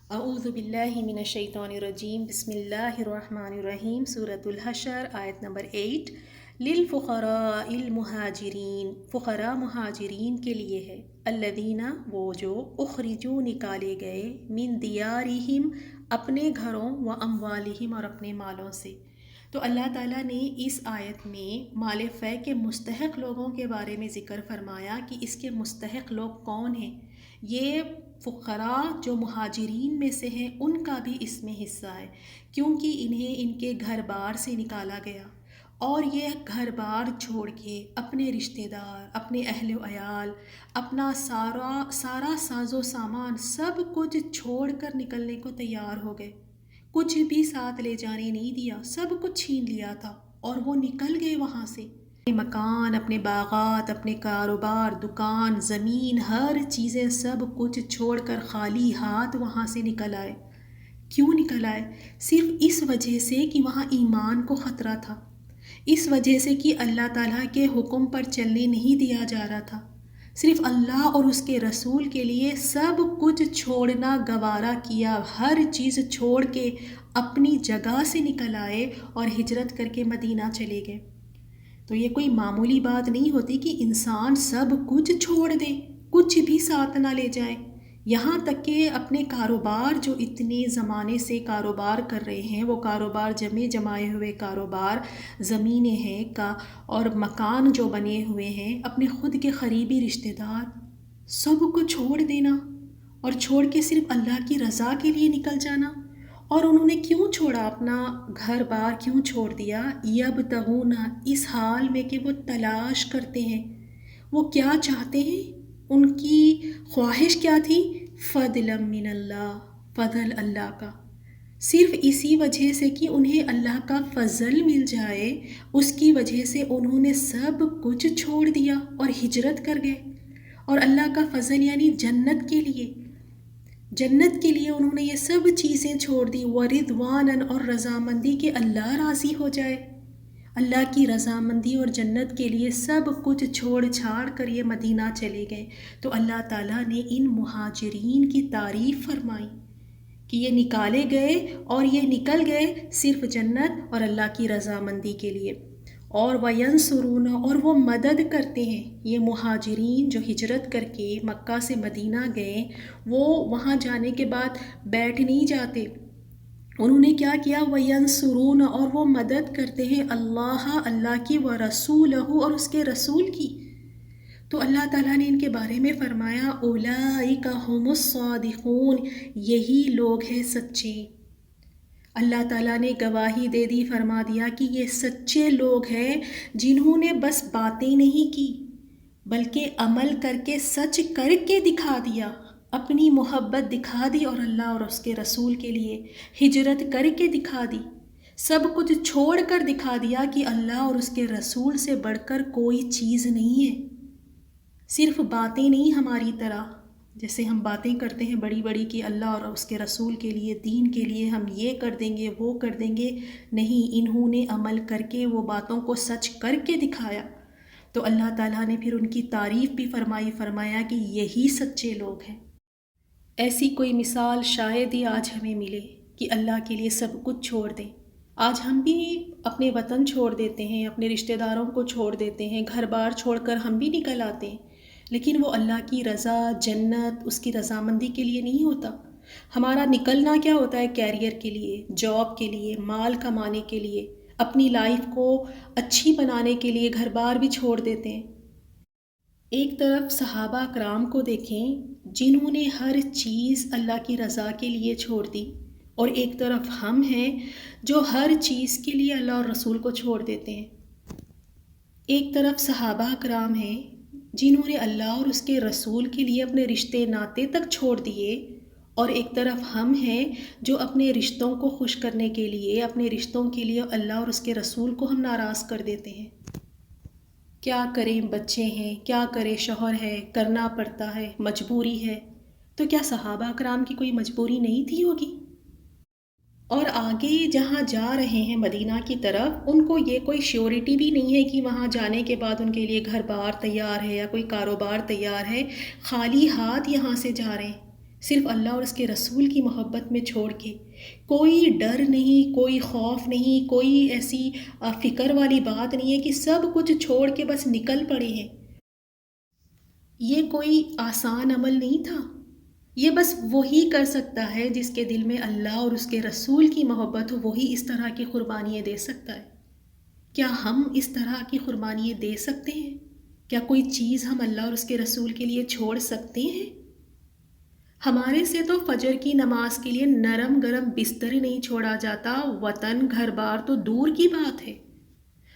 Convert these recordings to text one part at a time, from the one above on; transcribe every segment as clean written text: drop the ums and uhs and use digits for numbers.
اعوذ باللہ من الشیطان الرجیم بسم اللہ الرحمن الرحیم سورۃ الحشر آیت نمبر 8 للفقراء المہاجرین، فقراء مہاجرین کے لیے ہے، الذین وہ جو اخرجوا نکالے گئے، من دیارہم اپنے گھروں، و اموالہم اور اپنے مالوں سے۔ تو اللہ تعالیٰ نے اس آیت میں مال فے کے مستحق لوگوں کے بارے میں ذکر فرمایا کہ اس کے مستحق لوگ کون ہیں۔ یہ فقراء جو مہاجرین میں سے ہیں ان کا بھی اس میں حصہ ہے، کیونکہ انہیں ان کے گھر بار سے نکالا گیا، اور یہ گھر بار چھوڑ کے اپنے رشتہ دار، اپنے اہل و عیال، اپنا سارا ساز و سامان سب کچھ چھوڑ کر نکلنے کو تیار ہو گئے۔ کچھ بھی ساتھ لے جانے نہیں دیا، سب کچھ چھین لیا تھا اور وہ نکل گئے وہاں سے۔ اپنے مکان، اپنے باغات، اپنے کاروبار، دکان، زمین، ہر چیزیں سب کچھ چھوڑ کر خالی ہاتھ وہاں سے نکل آئے۔ کیوں نکل آئے؟ صرف اس وجہ سے کہ وہاں ایمان کو خطرہ تھا، اس وجہ سے کہ اللہ تعالیٰ کے حکم پر چلنے نہیں دیا جا رہا تھا۔ صرف اللہ اور اس کے رسول کے لیے سب کچھ چھوڑنا گوارا کیا، ہر چیز چھوڑ کے اپنی جگہ سے نکل آئے اور ہجرت کر کے مدینہ چلے گئے۔ تو یہ کوئی معمولی بات نہیں ہوتی کہ انسان سب کچھ چھوڑ دے، کچھ بھی ساتھ نہ لے جائے، یہاں تک کہ اپنے کاروبار جو اتنے زمانے سے کاروبار کر رہے ہیں، وہ کاروبار جمائے ہوئے کاروبار، زمینیں ہیں اور مکان جو بنے ہوئے ہیں، اپنے خود کے قریبی رشتہ دار، سب کو چھوڑ دینا اور چھوڑ کے صرف اللہ کی رضا کے لیے نکل جانا۔ اور انہوں نے کیوں چھوڑا؟ اپنا گھر بار کیوں چھوڑ دیا؟ یبتغون، اس حال میں کہ وہ تلاش کرتے ہیں، وہ کیا چاہتے ہیں، ان کی خواہش کیا تھی؟ فضلا من اللہ، فضل اللہ کا، صرف اسی وجہ سے کہ انہیں اللہ کا فضل مل جائے، اس کی وجہ سے انہوں نے سب کچھ چھوڑ دیا اور ہجرت کر گئے۔ اور اللہ کا فضل یعنی جنت کے لیے، جنت کے لیے انہوں نے یہ سب چیزیں چھوڑ دی، وردوانن، اور رضامندی کہ اللہ راضی ہو جائے، اللہ کی رضامندی اور جنت کے لیے سب کچھ چھوڑ چھاڑ کر یہ مدینہ چلے گئے۔ تو اللہ تعالیٰ نے ان مہاجرین کی تعریف فرمائی کہ یہ نکالے گئے اور یہ نکل گئے صرف جنت اور اللہ کی رضامندی کے لیے۔ اور وینصرون، اور وہ مدد کرتے ہیں، یہ مہاجرین جو ہجرت کر کے مکہ سے مدینہ گئے، وہ وہاں جانے کے بعد بیٹھ نہیں جاتے، انہوں نے کیا کیا؟ وینصرون، اور وہ مدد کرتے ہیں اللہ کی، ورسولہ، اور اس کے رسول کی۔ تو اللہ تعالیٰ نے ان کے بارے میں فرمایا اولئک ھم الصادقون، یہی لوگ ہیں سچے۔ اللہ تعالیٰ نے گواہی دے دی، فرما دیا کہ یہ سچے لوگ ہیں جنہوں نے بس باتیں نہیں کی بلکہ عمل کر کے، سچ کر کے دکھا دیا، اپنی محبت دکھا دی اور اللہ اور اس کے رسول کے لیے ہجرت کر کے دکھا دی، سب کچھ چھوڑ کر دکھا دیا کہ اللہ اور اس کے رسول سے بڑھ کر کوئی چیز نہیں ہے۔ صرف باتیں نہیں ہماری طرح، جیسے ہم باتیں کرتے ہیں بڑی بڑی کہ اللہ اور اس کے رسول کے لیے، دین کے لیے ہم یہ کر دیں گے، وہ کر دیں گے، نہیں، انہوں نے عمل کر کے وہ باتوں کو سچ کر کے دکھایا۔ تو اللہ تعالیٰ نے پھر ان کی تعریف بھی فرمایا کہ یہی سچے لوگ ہیں۔ ایسی کوئی مثال شاید ہی آج ہمیں ملے کہ اللہ کے لیے سب کچھ چھوڑ دیں۔ آج ہم بھی اپنے وطن چھوڑ دیتے ہیں، اپنے رشتہ داروں کو چھوڑ دیتے ہیں، گھر بار چھوڑ کر ہم بھی نکل آتے ہیں، لیکن وہ اللہ کی رضا، جنت، اس کی رضامندی کے لیے نہیں ہوتا۔ ہمارا نکلنا کیا ہوتا ہے؟ کیریئر کے لیے، جاب کے لیے، مال کمانے کے لیے، اپنی لائف کو اچھی بنانے کے لیے گھر بار بھی چھوڑ دیتے ہیں۔ ایک طرف صحابہ اکرام کو دیکھیں جنہوں نے ہر چیز اللہ کی رضا کے لیے چھوڑ دی، اور ایک طرف ہم ہیں جو ہر چیز کے لیے اللہ اور رسول کو چھوڑ دیتے ہیں۔ ایک طرف صحابہ اکرام ہیں جنہوں نے اللہ اور اس کے رسول کے لیے اپنے رشتے ناطے تک چھوڑ دیے، اور ایک طرف ہم ہیں جو اپنے رشتوں کو خوش کرنے کے لیے، اپنے رشتوں کے لیے اللہ اور اس کے رسول کو ہم ناراض کر دیتے ہیں۔ کیا کریں، بچے ہیں، کیا کرے، شوہر ہے، کرنا پڑتا ہے، مجبوری ہے۔ تو کیا صحابہ اکرام کی کوئی مجبوری نہیں تھی ہوگی؟ اور آگے جہاں جا رہے ہیں مدینہ کی طرف، ان کو یہ کوئی شیورٹی بھی نہیں ہے کہ وہاں جانے کے بعد ان کے لیے گھر بار تیار ہے یا کوئی کاروبار تیار ہے، خالی ہاتھ یہاں سے جا رہے ہیں۔ صرف اللہ اور اس کے رسول کی محبت میں چھوڑ کے، کوئی ڈر نہیں، کوئی خوف نہیں، کوئی ایسی فکر والی بات نہیں ہے کہ سب کچھ چھوڑ کے بس نکل پڑے ہیں۔ یہ کوئی آسان عمل نہیں تھا، یہ بس وہی کر سکتا ہے جس کے دل میں اللہ اور اس کے رسول کی محبت ہو، وہی اس طرح کی قربانیاں دے سکتا ہے۔ کیا ہم اس طرح کی قربانیاں دے سکتے ہیں؟ کیا کوئی چیز ہم اللہ اور اس کے رسول کے لیے چھوڑ سکتے ہیں؟ ہمارے سے تو فجر کی نماز کے لیے نرم گرم بستر ہی نہیں چھوڑا جاتا، وطن گھر بار تو دور کی بات ہے۔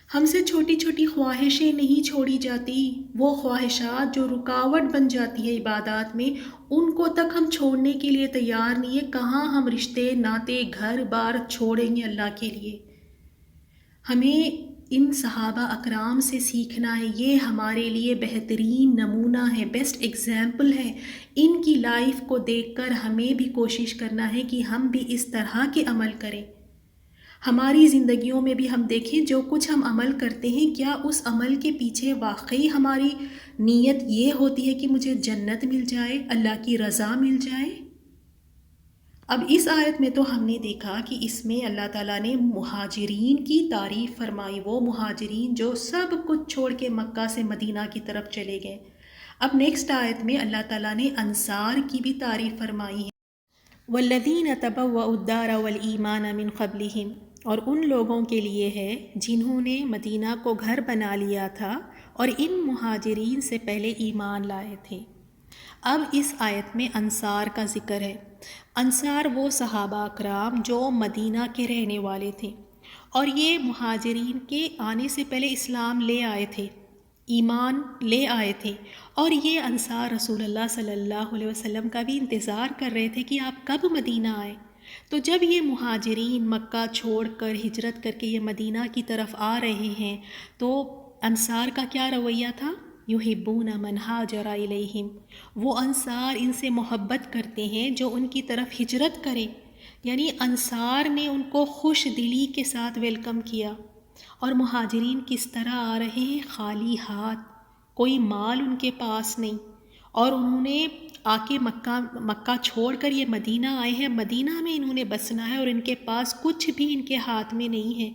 ہم سے چھوٹی چھوٹی خواہشیں نہیں چھوڑی جاتی، وہ خواہشات جو رکاوٹ بن جاتی ہے عبادات میں، ان کو تک ہم چھوڑنے کے لیے تیار نہیں ہے۔ کہاں ہم رشتے ناتے گھر بار چھوڑیں گے اللہ کے لیے؟ ہمیں ان صحابہ اکرام سے سیکھنا ہے، یہ ہمارے لیے بہترین نمونہ ہے، بیسٹ ایگزامپل ہے۔ ان کی لائف کو دیکھ کر ہمیں بھی کوشش کرنا ہے کہ ہم بھی اس طرح کے عمل کریں۔ ہماری زندگیوں میں بھی ہم دیکھیں جو کچھ ہم عمل کرتے ہیں، کیا اس عمل کے پیچھے واقعی ہماری نیت یہ ہوتی ہے کہ مجھے جنت مل جائے، اللہ کی رضا مل جائے؟ اب اس آیت میں تو ہم نے دیکھا کہ اس میں اللہ تعالیٰ نے مہاجرین کی تعریف فرمائی، وہ مہاجرین جو سب کچھ چھوڑ کے مکہ سے مدینہ کی طرف چلے گئے۔ اب نیکسٹ آیت میں اللہ تعالیٰ نے انصار کی بھی تعریف فرمائی ہے، وَالَّذِينَ تَبَوَّءُوا الدَّارَ وَالْإِيمَانَ مِنْ قَبْلِهِمْ، اور ان لوگوں کے لیے ہے جنہوں نے مدینہ کو گھر بنا لیا تھا اور ان مہاجرین سے پہلے ایمان لائے تھے۔ اب اس آیت میں انصار کا ذکر ہے۔ انصار وہ صحابہ اکرام جو مدینہ کے رہنے والے تھے، اور یہ مہاجرین کے آنے سے پہلے اسلام لے آئے تھے، ایمان لے آئے تھے، اور یہ انصار رسول اللہ صلی اللہ علیہ وسلم کا بھی انتظار کر رہے تھے کہ آپ کب مدینہ آئے۔ تو جب یہ مہاجرین مکہ چھوڑ کر ہجرت کر کے یہ مدینہ کی طرف آ رہے ہیں، تو انصار کا کیا رویہ تھا؟ یحبون من ہاجر الیہم، وہ انصار ان سے محبت کرتے ہیں جو ان کی طرف ہجرت کریں، یعنی انصار نے ان کو خوش دلی کے ساتھ ویلکم کیا۔ اور مہاجرین کس طرح آ رہے ہیں؟ خالی ہاتھ، کوئی مال ان کے پاس نہیں، اور انہوں نے آ کے مکہ چھوڑ کر یہ مدینہ آئے ہیں، مدینہ میں انہوں نے بسنا ہے، اور ان کے پاس کچھ بھی ان کے ہاتھ میں نہیں ہے۔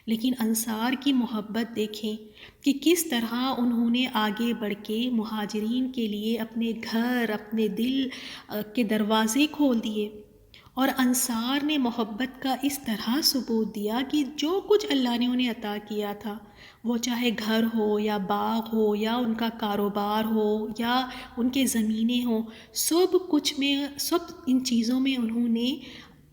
لیکن انصار کی محبت دیکھیں کہ کس طرح انہوں نے آگے بڑھ کے مہاجرین کے لیے اپنے گھر، اپنے دل کے دروازے کھول دیے، اور انصار نے محبت کا اس طرح ثبوت دیا کہ جو کچھ اللہ نے انہیں عطا کیا تھا، وہ چاہے گھر ہو یا باغ ہو یا ان کا کاروبار ہو یا ان کے زمینیں ہوں، سب کچھ میں، سب ان چیزوں میں انہوں نے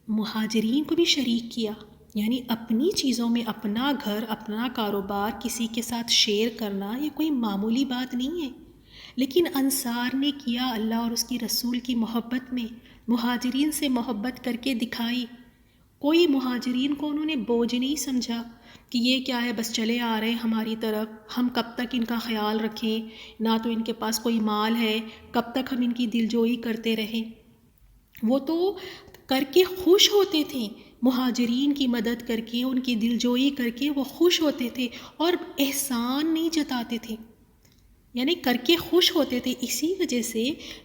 مہاجرین کو بھی شریک کیا۔ یعنی اپنی چیزوں میں اپنا گھر، اپنا کاروبار کسی کے ساتھ شیئر کرنا یہ کوئی معمولی بات نہیں ہے۔ لیکن انصار نے کیا اللہ اور اس کی رسول کی محبت میں، مہاجرین سے محبت کر کے دکھائی۔ کوئی مہاجرین کو انہوں نے بوجھ نہیں سمجھا کہ یہ کیا ہے، بس چلے آ رہے ہیں ہماری طرف، ہم کب تک ان کا خیال رکھیں، نہ تو ان کے پاس کوئی مال ہے، کب تک ہم ان کی دلجوئی کرتے رہیں۔ وہ تو کر کے خوش ہوتے تھے، مہاجرین کی مدد کر کے، ان کی دلجوئی کر کے وہ خوش ہوتے تھے، اور احسان نہیں جتاتے تھے، یعنی کر کے خوش ہوتے تھے۔ اسی وجہ سے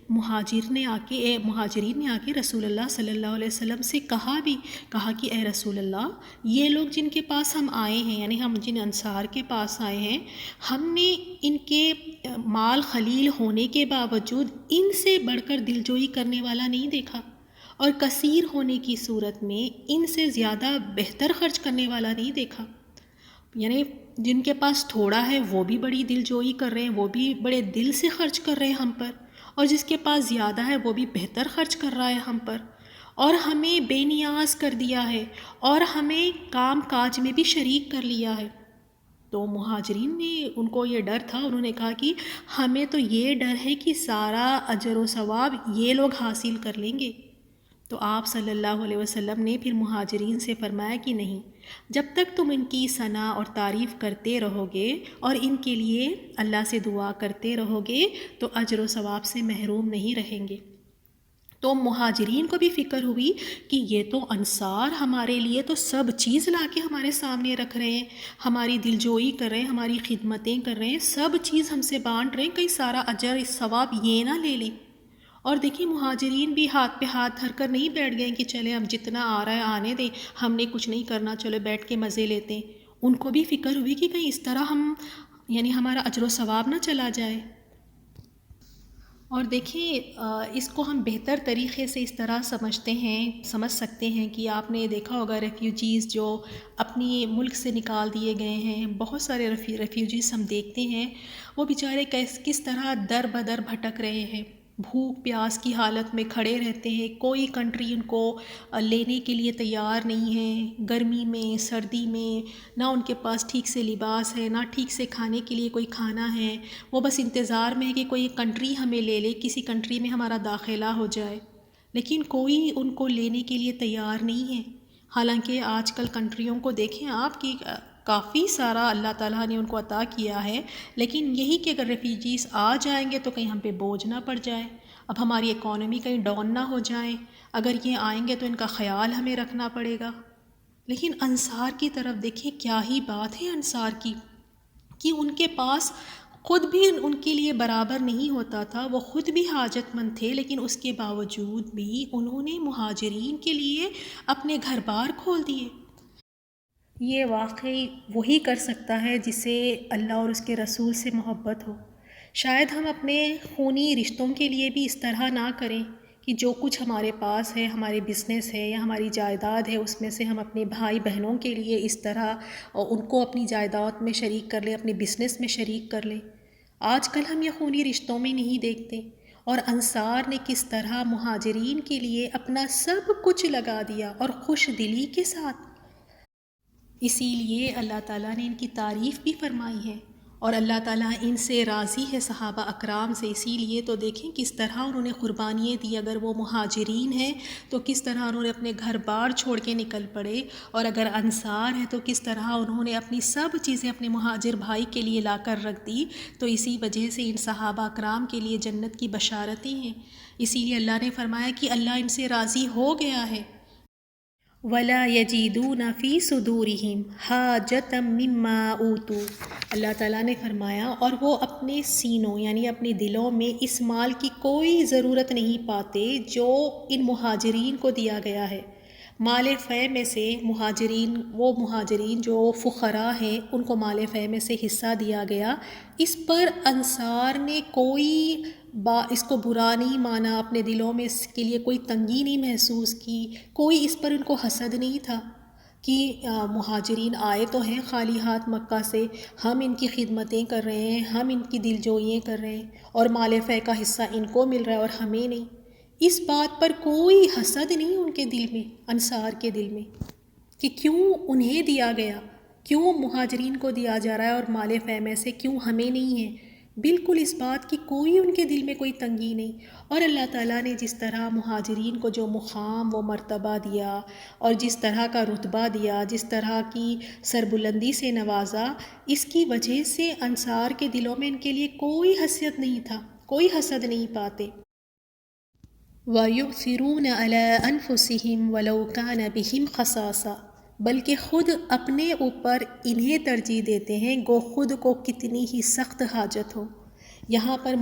مہاجرین نے آ کے رسول اللہ صلی اللہ علیہ وسلم سے کہا کہ اے رسول اللہ، یہ لوگ جن کے پاس ہم آئے ہیں، یعنی ہم جن انصار کے پاس آئے ہیں، ہم نے ان کے مال خلیل ہونے کے باوجود ان سے بڑھ کر دلجوئی کرنے والا نہیں دیکھا، اور کثیر ہونے کی صورت میں ان سے زیادہ بہتر خرچ کرنے والا نہیں دیکھا۔ یعنی جن کے پاس تھوڑا ہے وہ بھی بڑی دلجوئی کر رہے ہیں، وہ بھی بڑے دل سے خرچ کر رہے ہیں ہم پر، اور جس کے پاس زیادہ ہے وہ بھی بہتر خرچ کر رہا ہے ہم پر، اور ہمیں بے نیاز کر دیا ہے، اور ہمیں کام کاج میں بھی شریک کر لیا ہے۔ تو مہاجرین نے، ان کو یہ ڈر تھا، انہوں نے کہا کہ ہمیں تو یہ ڈر ہے کہ سارا اجر و ثواب یہ لوگ حاصل کر لیں گے۔ تو آپ صلی اللہ علیہ وسلم نے پھر مہاجرین سے فرمایا کہ نہیں، جب تک تم ان کی ثنا اور تعریف کرتے رہو گے اور ان کے لیے اللہ سے دعا کرتے رہو گے تو اجر و ثواب سے محروم نہیں رہیں گے۔ تو مہاجرین کو بھی فکر ہوئی کہ یہ تو انصار ہمارے لیے تو سب چیز لا کے ہمارے سامنے رکھ رہے ہیں، ہماری دلجوئی کر رہے ہیں، ہماری خدمتیں کر رہے ہیں، سب چیز ہم سے بانٹ رہے ہیں، کہیں سارا اجر ثواب یہ نہ لے لیں۔ اور دیکھیں مہاجرین بھی ہاتھ پہ ہاتھ دھر کر نہیں بیٹھ گئے کہ چلیں اب جتنا آ رہا ہے آنے دیں، ہم نے کچھ نہیں کرنا، چلو بیٹھ کے مزے لیتے ہیں۔ ان کو بھی فکر ہوئی کہ کہیں اس طرح ہم ہمارا اجر و ثواب نہ چلا جائے۔ اور دیکھیں اس کو ہم بہتر طریقے سے اس طرح سمجھ سکتے ہیں کہ آپ نے دیکھا ہوگا ریفیوجیز جو اپنی ملک سے نکال دیے گئے ہیں، بہت سارے ریفیوجیز ہم دیکھتے ہیں، وہ بیچارے کس طرح در بدر بھٹک رہے ہیں، بھوک پیاس کی حالت میں کھڑے رہتے ہیں، کوئی کنٹری ان کو لینے کے لیے تیار نہیں ہے، گرمی میں سردی میں نہ ان کے پاس ٹھیک سے لباس ہے، نہ ٹھیک سے کھانے کے لیے کوئی کھانا ہے، وہ بس انتظار میں ہے کہ کوئی کنٹری ہمیں لے لے، کسی کنٹری میں ہمارا داخلہ ہو جائے، لیکن کوئی ان کو لینے کے لیے تیار نہیں ہے۔ حالانکہ آج کل کنٹریوں کو دیکھیں آپ کی کافی سارا اللہ تعالیٰ نے ان کو عطا کیا ہے، لیکن یہی کہ اگر ریفیوجیز آ جائیں گے تو کہیں ہم پہ بوجھ نہ پڑ جائے، اب ہماری اکانومی کہیں ڈاؤن نہ ہو جائیں، اگر یہ آئیں گے تو ان کا خیال ہمیں رکھنا پڑے گا۔ لیکن انصار کی طرف دیکھیں کیا ہی بات ہے انصار کی، کہ ان کے پاس خود بھی ان کے لیے برابر نہیں ہوتا تھا، وہ خود بھی حاجت مند تھے، لیکن اس کے باوجود بھی انہوں نے مہاجرین کے لیے اپنے گھر بار کھول دیے۔ یہ واقعی وہی کر سکتا ہے جسے اللہ اور اس کے رسول سے محبت ہو۔ شاید ہم اپنے خونی رشتوں کے لیے بھی اس طرح نہ کریں کہ جو کچھ ہمارے پاس ہے، ہمارے بزنس ہے یا ہماری جائیداد ہے، اس میں سے ہم اپنے بھائی بہنوں کے لیے اس طرح ان کو اپنی جائیداد میں شریک کر لیں، اپنے بزنس میں شریک کر لیں۔ آج کل ہم یہ خونی رشتوں میں نہیں دیکھتے، اور انصار نے کس طرح مہاجرین کے لیے اپنا سب کچھ لگا دیا اور خوش دلی کے ساتھ۔ اسی لیے اللہ تعالیٰ نے ان کی تعریف بھی فرمائی ہے، اور اللہ تعالیٰ ان سے راضی ہے، صحابہ اکرام سے۔ اسی لیے تو دیکھیں کس طرح انہوں نے قربانیاں دی، اگر وہ مہاجرین ہیں تو کس طرح انہوں نے اپنے گھر بار چھوڑ کے نکل پڑے، اور اگر انصار ہیں تو کس طرح انہوں نے اپنی سب چیزیں اپنے مہاجر بھائی کے لیے لا کر رکھ دی۔ تو اسی وجہ سے ان صحابہ اکرام کے لیے جنت کی بشارتیں ہیں۔ اسی لیے اللہ نے فرمایا کہ اللہ ان سے راضی ہو گیا ہے۔ وَلَا يَجِدُونَ فِي صُدُورِهِمْ حَاجَةً مِّمَّا أُوتُوا، اللہ تعالیٰ نے فرمایا اور وہ اپنے سینوں اپنے دلوں میں اس مال کی کوئی ضرورت نہیں پاتے جو ان مہاجرین کو دیا گیا ہے۔ مال فے میں سے وہ مہاجرین جو فقراء ہیں ان کو مال فے میں سے حصہ دیا گیا، اس پر انصار نے کوئی اس کو برا نہیں مانا، اپنے دلوں میں اس کے لیے کوئی تنگی نہیں محسوس کی، کوئی اس پر ان کو حسد نہیں تھا کہ مہاجرین آئے تو ہیں خالی ہاتھ مکہ سے، ہم ان کی خدمتیں کر رہے ہیں، ہم ان کی دل جوئیاں کر رہے ہیں، اور مال فے کا حصہ ان کو مل رہا ہے اور ہمیں نہیں۔ اس بات پر کوئی حسد نہیں ان کے دل میں، انصار کے دل میں، کہ کیوں انہیں دیا گیا، کیوں مہاجرین کو دیا جا رہا ہے اور مال فے میں سے کیوں ہمیں نہیں ہے۔ بالکل اس بات کی کوئی ان کے دل میں کوئی تنگی نہیں۔ اور اللہ تعالیٰ نے جس طرح مہاجرین کو جو مقام و مرتبہ دیا، اور جس طرح کا رتبہ دیا، جس طرح کی سربلندی سے نوازا، اس کی وجہ سے انصار کے دلوں میں ان کے لیے کوئی حسد نہیں تھا، کوئی حسد نہیں پاتے۔ وَيُؤْثِرُونَ عَلَىٰ أَنفُسِهِمْ وَلَوْ كَانَ بِهِمْ خَصَاصَةٌ، بلکہ خود اپنے اوپر انہیں ترجیح دیتے ہیں گو خود کو کتنی ہی سخت حاجت ہو۔ یہاں پر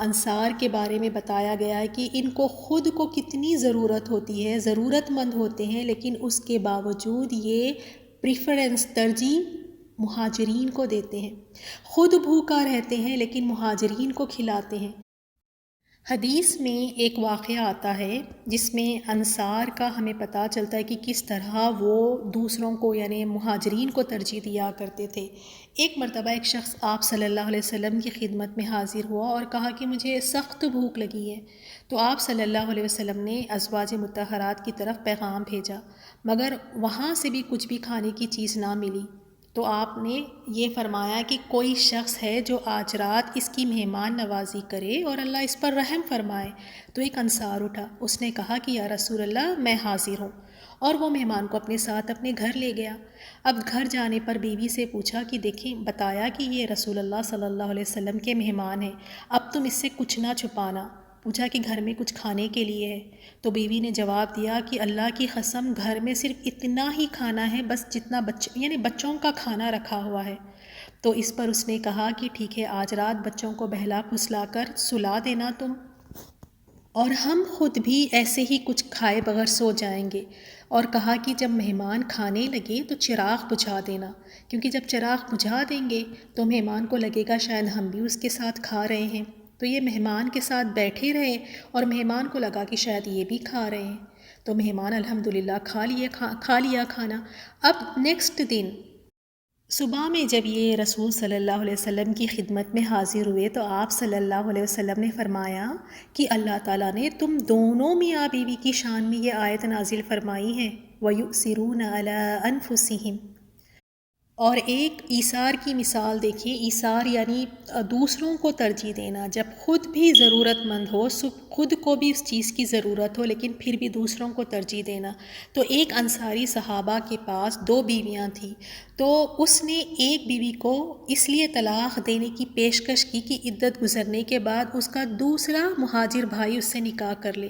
انصار کے بارے میں بتایا گیا ہے کہ ان کو خود کو کتنی ضرورت ہوتی ہے، ضرورت مند ہوتے ہیں، لیکن اس کے باوجود یہ پریفرنس، ترجیح مہاجرین کو دیتے ہیں، خود بھوکا رہتے ہیں لیکن مہاجرین کو کھلاتے ہیں۔ حدیث میں ایک واقعہ آتا ہے جس میں انصار کا ہمیں پتہ چلتا ہے کہ کس طرح وہ دوسروں کو مہاجرین کو ترجیح دیا کرتے تھے۔ ایک مرتبہ ایک شخص آپ صلی اللہ علیہ وسلم کی خدمت میں حاضر ہوا اور کہا کہ مجھے سخت بھوک لگی ہے، تو آپ صلی اللہ علیہ وسلم نے ازواج مطہرات کی طرف پیغام بھیجا، مگر وہاں سے بھی کچھ بھی کھانے کی چیز نہ ملی۔ تو آپ نے یہ فرمایا کہ کوئی شخص ہے جو آج رات اس کی مہمان نوازی کرے اور اللہ اس پر رحم فرمائے۔ تو ایک انصار اٹھا، اس نے کہا کہ یا رسول اللہ میں حاضر ہوں، اور وہ مہمان کو اپنے ساتھ اپنے گھر لے گیا۔ اب گھر جانے پر بیوی سے پوچھا کہ دیکھیں، بتایا کہ یہ رسول اللہ صلی اللہ علیہ وسلم کے مہمان ہیں، اب تم اس سے کچھ نہ چھپانا۔ پوچھا کہ گھر میں کچھ کھانے کے لیے ہے؟ تو بیوی نے جواب دیا کہ اللہ کی قسم گھر میں صرف اتنا ہی کھانا ہے، بس جتنا بچوں کا کھانا رکھا ہوا ہے۔ تو اس پر اس نے کہا کہ ٹھیک ہے، آج رات بچوں کو بہلا پھسلا کر سلا دینا تم۔ اور ہم خود بھی ایسے ہی کچھ کھائے بغیر سو جائیں گے۔ اور کہا کہ جب مہمان کھانے لگے تو چراغ بجھا دینا، کیونکہ جب چراغ بجھا دیں گے تو مہمان کو لگے گا شاید ہم بھی اس کے ساتھ کھا رہے ہیں، تو یہ مہمان کے ساتھ بیٹھے رہے اور مہمان کو لگا کہ شاید یہ بھی کھا رہے ہیں، تو مہمان الحمدللہ کھا لیا کھانا۔ اب نیکسٹ دن صبح میں جب یہ رسول صلی اللہ علیہ وسلم کی خدمت میں حاضر ہوئے تو آپ صلی اللہ علیہ وسلم نے فرمایا کہ اللہ تعالیٰ نے تم دونوں میاں بیوی کی شان میں یہ آیت نازل فرمائی ہے، وَيُؤْثِرُونَ عَلَىٰ أَنفُسِهِمْ۔ اور ایک ایثار کی مثال دیکھیے، ایثار یعنی دوسروں کو ترجیح دینا، جب خود بھی ضرورت مند ہو، خود کو بھی اس چیز کی ضرورت ہو لیکن پھر بھی دوسروں کو ترجیح دینا۔ تو ایک انصاری صحابہ کے پاس 2 بیویاں تھیں، تو اس نے ایک بیوی کو اس لیے طلاق دینے کی پیشکش کی کہ عدت گزرنے کے بعد اس کا دوسرا مہاجر بھائی اس سے نکاح کر لے۔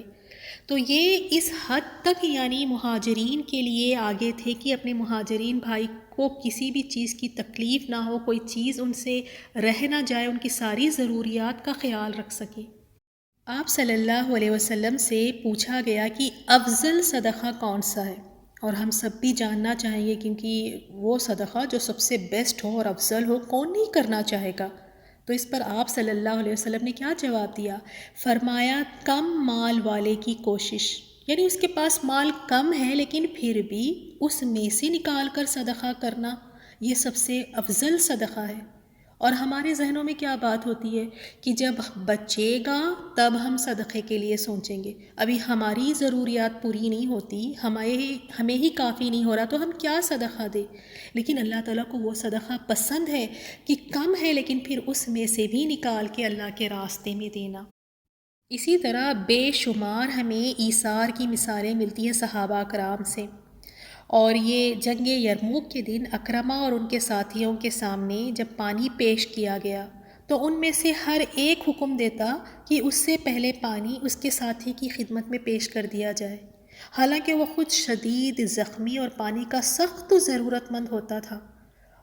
تو یہ اس حد تک یعنی مہاجرین کے لیے آگے تھے کہ اپنے مہاجرین بھائی کو کسی بھی چیز کی تکلیف نہ ہو، کوئی چیز ان سے رہ نہ جائے، ان کی ساری ضروریات کا خیال رکھ سکیں۔ آپ صلی اللہ علیہ وسلم سے پوچھا گیا کہ افضل صدقہ کون سا ہے، اور ہم سب بھی جاننا چاہیں گے کیونکہ وہ صدقہ جو سب سے بیسٹ ہو اور افضل ہو کون نہیں کرنا چاہے گا۔ تو اس پر آپ صلی اللہ علیہ وسلم نے کیا جواب دیا؟ فرمایا کم مال والے کی کوشش، یعنی اس کے پاس مال کم ہے لیکن پھر بھی اس میں سے نکال کر صدقہ کرنا، یہ سب سے افضل صدقہ ہے۔ اور ہمارے ذہنوں میں کیا بات ہوتی ہے کہ جب بچے گا تب ہم صدقے کے لیے سوچیں گے، ابھی ہماری ضروریات پوری نہیں ہوتی، ہمیں ہی کافی نہیں ہو رہا تو ہم کیا صدقہ دیں۔ لیکن اللہ تعالیٰ کو وہ صدقہ پسند ہے کہ کم ہے لیکن پھر اس میں سے بھی نکال کے اللہ کے راستے میں دینا۔ اسی طرح بے شمار ہمیں ایثار کی مثالیں ملتی ہیں صحابہ کرام سے۔ اور یہ جنگ یرموک کے دن اکرمہ اور ان کے ساتھیوں کے سامنے جب پانی پیش کیا گیا تو ان میں سے ہر ایک حکم دیتا کہ اس سے پہلے پانی اس کے ساتھی کی خدمت میں پیش کر دیا جائے، حالانکہ وہ خود شدید زخمی اور پانی کا سخت ضرورت مند ہوتا تھا۔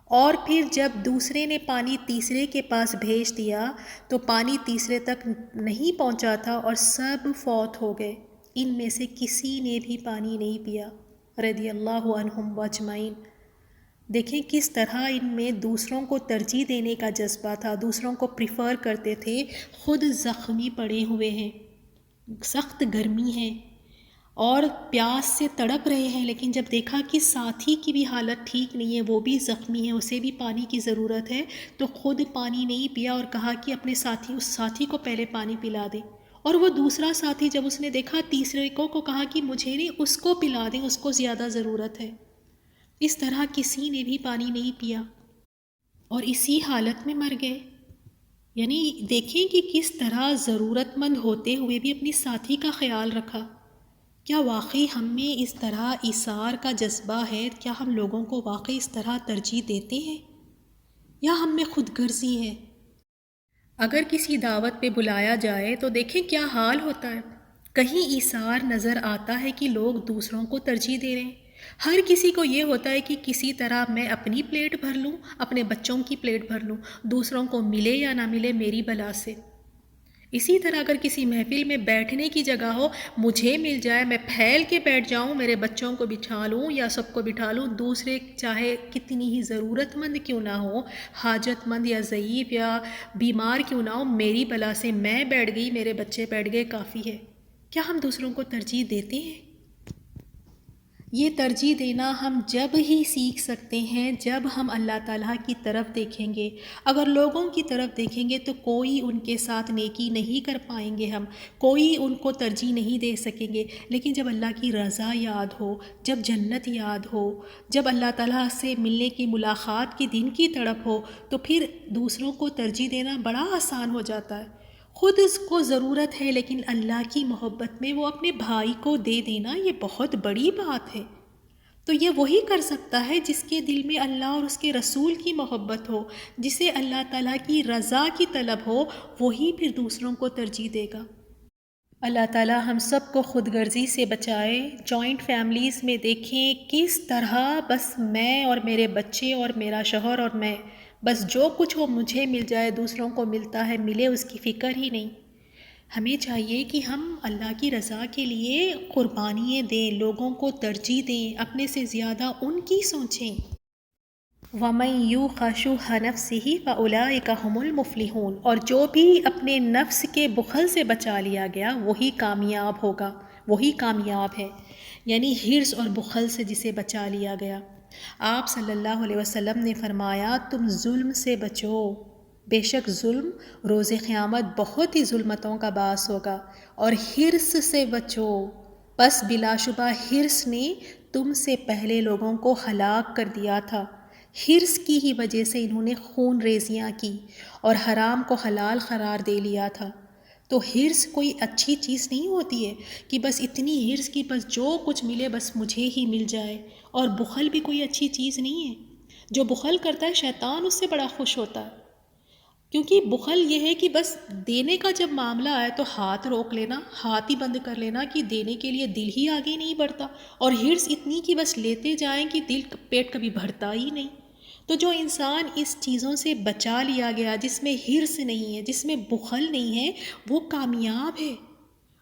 اور پھر جب دوسرے نے پانی تیسرے کے پاس بھیج دیا تو پانی تیسرے تک نہیں پہنچا تھا اور سب فوت ہو گئے، ان میں سے کسی نے بھی پانی نہیں پیا، رضی اللہ عنہم اجمعین۔ دیکھیں کس طرح ان میں دوسروں کو ترجیح دینے کا جذبہ تھا، دوسروں کو پریفر کرتے تھے، خود زخمی پڑے ہوئے ہیں، سخت گرمی ہے اور پیاس سے تڑپ رہے ہیں، لیکن جب دیکھا کہ ساتھی کی بھی حالت ٹھیک نہیں ہے، وہ بھی زخمی ہے، اسے بھی پانی کی ضرورت ہے، تو خود پانی نہیں پیا اور کہا کہ اپنے اس ساتھی کو پہلے پانی پلا دے۔ اور وہ دوسرا ساتھی جب اس نے دیکھا تیسرے کو کہا کہ مجھے نہیں، اس کو پلا دیں، اس کو زیادہ ضرورت ہے۔ اس طرح کسی نے بھی پانی نہیں پیا اور اسی حالت میں مر گئے۔ یعنی دیکھیں کہ کس طرح ضرورت مند ہوتے ہوئے بھی اپنی ساتھی کا خیال رکھا۔ کیا واقعی ہم میں اس طرح ایثار کا جذبہ ہے؟ کیا ہم لوگوں کو واقعی اس طرح ترجیح دیتے ہیں یا ہم میں خود غرضی ہے؟ اگر کسی دعوت پہ بلایا جائے تو دیکھیں کیا حال ہوتا ہے، کہیں ایثار نظر آتا ہے کہ لوگ دوسروں کو ترجیح دے رہے ہیں۔ ہر کسی کو یہ ہوتا ہے کہ کسی طرح میں اپنی پلیٹ بھر لوں، اپنے بچوں کی پلیٹ بھر لوں، دوسروں کو ملے یا نہ ملے میری بلا سے۔ اسی طرح اگر کسی محفل میں بیٹھنے کی جگہ ہو، مجھے مل جائے، میں پھیل کے بیٹھ جاؤں، میرے بچوں کو بٹھا لوں یا سب کو بٹھا لوں، دوسرے چاہے کتنی ہی ضرورت مند کیوں نہ ہو، حاجت مند یا ضعیف یا بیمار کیوں نہ ہو، میری بلا سے میں بیٹھ گئی، میرے بچے بیٹھ گئے، کافی ہے۔ کیا ہم دوسروں کو ترجیح دیتے ہیں؟ یہ ترجیح دینا ہم جب ہی سیکھ سکتے ہیں جب ہم اللہ تعالیٰ کی طرف دیکھیں گے۔ اگر لوگوں کی طرف دیکھیں گے تو کوئی ان کے ساتھ نیکی نہیں کر پائیں گے، ہم کوئی ان کو ترجیح نہیں دے سکیں گے، لیکن جب اللہ کی رضا یاد ہو، جب جنت یاد ہو، جب اللہ تعالیٰ سے ملنے کی ملاقات کے دن کی تڑپ ہو تو پھر دوسروں کو ترجیح دینا بڑا آسان ہو جاتا ہے۔ خود اس کو ضرورت ہے لیکن اللہ کی محبت میں وہ اپنے بھائی کو دے دینا، یہ بہت بڑی بات ہے۔ تو یہ وہی کر سکتا ہے جس کے دل میں اللہ اور اس کے رسول کی محبت ہو، جسے اللہ تعالیٰ کی رضا کی طلب ہو، وہی پھر دوسروں کو ترجیح دے گا۔ اللہ تعالیٰ ہم سب کو خود غرضی سے بچائے۔ جوائنٹ فیملیز میں دیکھیں کس طرح بس میں اور میرے بچے اور میرا شوہر اور میں، بس جو کچھ ہو مجھے مل جائے، دوسروں کو ملتا ہے ملے، اس کی فکر ہی نہیں۔ ہمیں چاہیے کہ ہم اللہ کی رضا کے لیے قربانیاں دیں، لوگوں کو ترجیح دیں، اپنے سے زیادہ ان کی سوچیں۔ وَمَن یوق شُحَّ نَفْسِهِ فَأُولَٰئِکَ هُمُ الْمُفْلِحُونَ، اور جو بھی اپنے نفس کے بخل سے بچا لیا گیا وہی کامیاب ہوگا، وہی کامیاب ہے، یعنی حرص اور بخل سے جسے بچا لیا گیا۔ آپ صلی اللہ علیہ وسلم نے فرمایا تم ظلم سے بچو، بے شک ظلم روز قیامت بہت ہی ظلمتوں کا باعث ہوگا، اور حرص سے بچو، پس بلا شبہ حرص نے تم سے پہلے لوگوں کو ہلاک کر دیا تھا۔ حرص کی ہی وجہ سے انہوں نے خون ریزیاں کی اور حرام کو حلال قرار دے لیا تھا۔ تو حرص کوئی اچھی چیز نہیں ہوتی ہے کہ بس اتنی حرص کی بس جو کچھ ملے بس مجھے ہی مل جائے، اور بخل بھی کوئی اچھی چیز نہیں ہے۔ جو بخل کرتا ہے شیطان اس سے بڑا خوش ہوتا ہے، کیونکہ بخل یہ ہے کہ بس دینے کا جب معاملہ آئے تو ہاتھ روک لینا، ہاتھ ہی بند کر لینا کہ دینے کے لیے دل ہی آگے نہیں بڑھتا، اور حرص اتنی کہ بس لیتے جائیں کہ دل پیٹ کبھی بھرتا ہی نہیں۔ تو جو انسان اس چیزوں سے بچا لیا گیا، جس میں حرص نہیں ہے، جس میں بخل نہیں ہے، وہ کامیاب ہے۔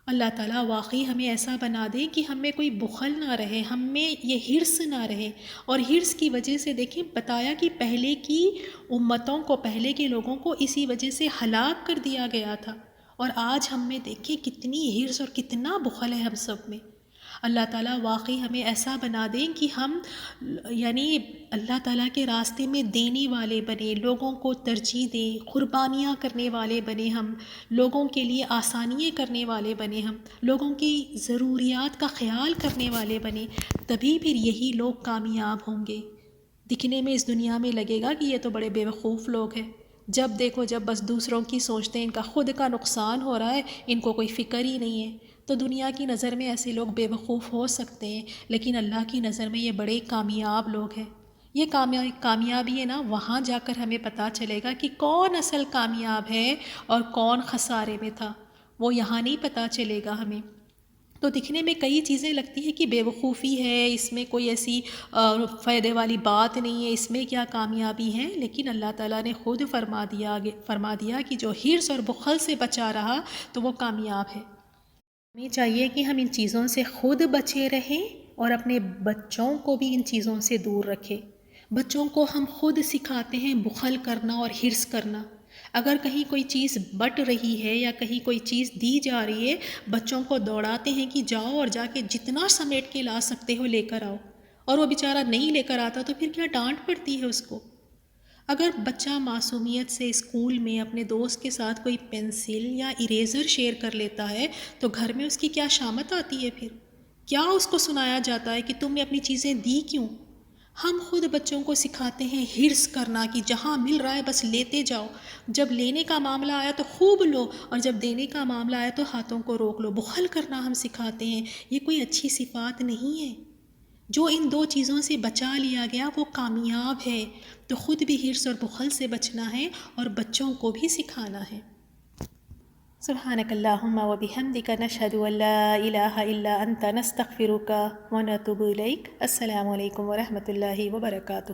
اللہ تعالیٰ واقعی ہمیں ایسا بنا دے کہ ہم میں کوئی بخل نہ رہے، ہم میں یہ حرص نہ رہے، اور حرص کی وجہ سے دیکھیں بتایا کہ پہلے کی امتوں کو، پہلے کے لوگوں کو اسی وجہ سے ہلاک کر دیا گیا تھا، اور آج ہم میں دیکھیں کتنی حرص اور کتنا بخل ہے ہم سب میں۔ اللہ تعالیٰ واقعی ہمیں ایسا بنا دیں کہ ہم یعنی اللہ تعالیٰ کے راستے میں دینے والے بنے، لوگوں کو ترجیح دیں، قربانیاں کرنے والے بنے، ہم لوگوں کے لیے آسانیاں کرنے والے بنے، ہم لوگوں کی ضروریات کا خیال کرنے والے بنے، تبھی پھر یہی لوگ کامیاب ہوں گے۔ دکھنے میں اس دنیا میں لگے گا کہ یہ تو بڑے بے وقوف لوگ ہیں، جب دیکھو جب بس دوسروں کی سوچتے ہیں، ان کا خود کا نقصان ہو رہا ہے، ان کو کوئی فکر ہی نہیں ہے، تو دنیا کی نظر میں ایسے لوگ بے وقوف ہو سکتے ہیں، لیکن اللہ کی نظر میں یہ بڑے کامیاب لوگ ہیں۔ یہ کامیابی ہے نا، وہاں جا کر ہمیں پتہ چلے گا کہ کون اصل کامیاب ہے اور کون خسارے میں تھا، وہ یہاں نہیں پتہ چلے گا ہمیں۔ تو دکھنے میں کئی چیزیں لگتی ہیں کہ بے وقوفی ہے، اس میں کوئی ایسی فائدے والی بات نہیں ہے، اس میں کیا کامیابی ہے، لیکن اللہ تعالیٰ نے خود فرما دیا کہ جو حرص اور بخل سے بچا رہا تو وہ کامیاب ہے۔ ہمیں چاہیے کہ ہم ان چیزوں سے خود بچے رہیں اور اپنے بچوں کو بھی ان چیزوں سے دور رکھیں۔ بچوں کو ہم خود سکھاتے ہیں بخل کرنا اور حرص کرنا۔ اگر کہیں کوئی چیز بٹ رہی ہے یا کہیں کوئی چیز دی جا رہی ہے، بچوں کو دوڑاتے ہیں کہ جاؤ اور جا کے جتنا سمیٹ کے لا سکتے ہو لے کر آؤ، اور وہ بیچارہ نہیں لے کر آتا تو پھر کیا ڈانٹ پڑتی ہے اس کو۔ اگر بچہ معصومیت سے اسکول میں اپنے دوست کے ساتھ کوئی پینسل یا اریزر شیئر کر لیتا ہے تو گھر میں اس کی کیا شامت آتی ہے، پھر کیا اس کو سنایا جاتا ہے کہ تم نے اپنی چیزیں دی کیوں؟ ہم خود بچوں کو سکھاتے ہیں حرص کرنا کہ جہاں مل رہا ہے بس لیتے جاؤ، جب لینے کا معاملہ آیا تو خوب لو، اور جب دینے کا معاملہ آیا تو ہاتھوں کو روک لو۔ بخل کرنا ہم سکھاتے ہیں، یہ کوئی اچھی صفات نہیں ہے۔ جو ان دو چیزوں سے بچا لیا گیا وہ کامیاب ہے، تو خود بھی حرص اور بخل سے بچنا ہے اور بچوں کو بھی سکھانا ہے۔ سبحانک اللہم و بحمدک، نشہد ان لا الہ الا انت، نستغفرک و نتوب الیک۔ السلام علیکم ورحمۃ اللہ وبرکاتہ۔